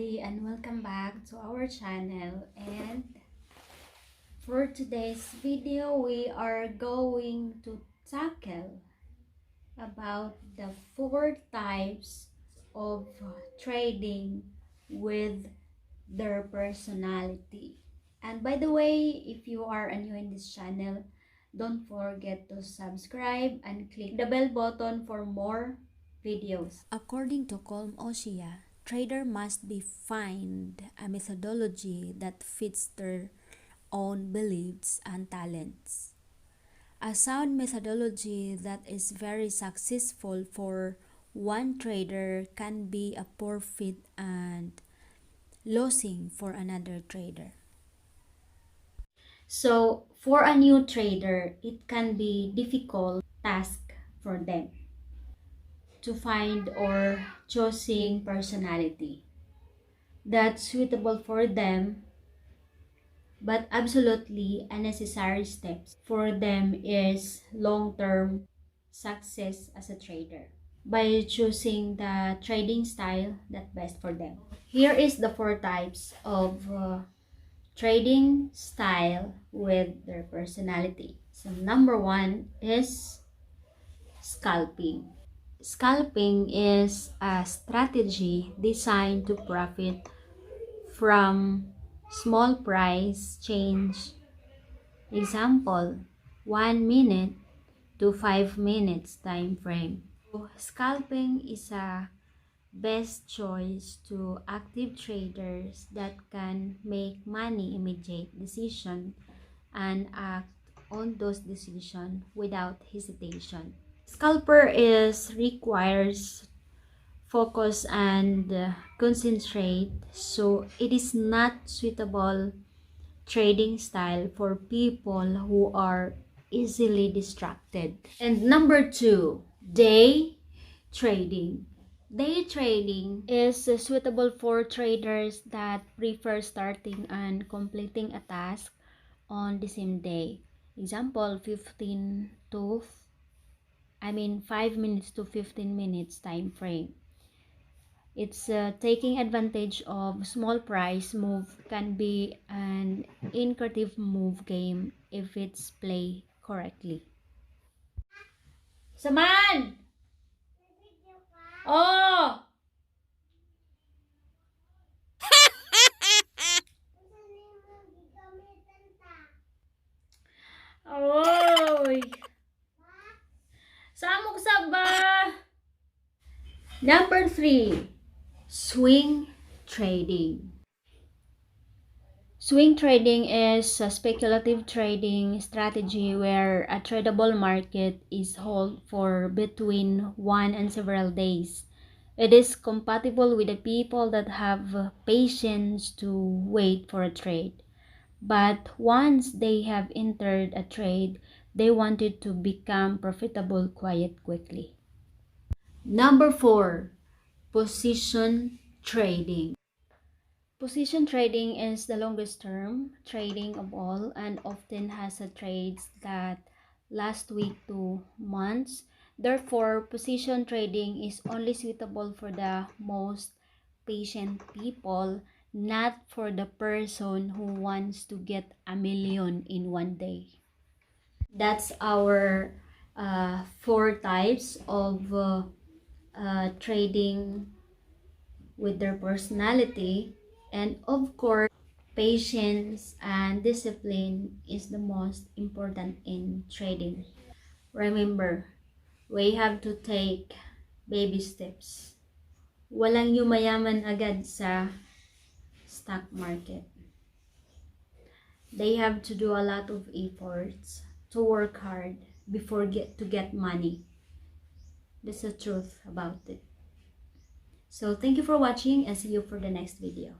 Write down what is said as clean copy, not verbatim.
everybody, and welcome back to our channel. And for today's video, we are going to tackle about the 4 types of trading with their personality. And by the way, if you are new in this channel, don't forget to subscribe and click the bell button for more videos. According to Colm Oshia, trader must be find a methodology that fits their own beliefs and talents. A sound methodology that is very successful for one trader can be a poor fit and losing for another trader. So for a new trader, it can be difficult task for them to find or choosing personality that's suitable for them, but absolutely a necessary steps for them is long-term success as a trader by choosing the trading style that best for them. Here is the 4 types of trading style with their personality. So number 1 is scalping. Scalping is a strategy designed to profit from small price change. Example, 1 minute to 5 minutes time frame. Scalping is a best choice to active traders that can make money immediate decision and act on those decisions without hesitation. Scalper requires focus and concentrate, so it is not suitable trading style for people who are easily distracted. And number 2, day trading. Day trading is suitable for traders that prefer starting and completing a task on the same day. Example, 5 minutes to 15 minutes time frame. It's taking advantage of small price move can be an incremental move game if it's played correctly. Saman! Oh! Oy! Samok saba! Number 3, swing trading. Swing trading is a speculative trading strategy where a tradable market is held for between 1 and several days. It is compatible with the people that have patience to wait for a trade. But once they have entered a trade, they want it to become profitable quite quickly. Number 4, position trading. Position trading is the longest term trading of all and often has a trades that last week to months. Therefore, position trading is only suitable for the most patient people, not for the person who wants to get a million in one day. That's our 4 types of trading with their personality. And of course, patience and discipline is the most important in trading. Remember, we have to take baby steps. Walang yumayaman agad sa stock market. They have to do a lot of efforts to work hard before to get money. That's the truth about it. So thank you for watching and see you for the next video.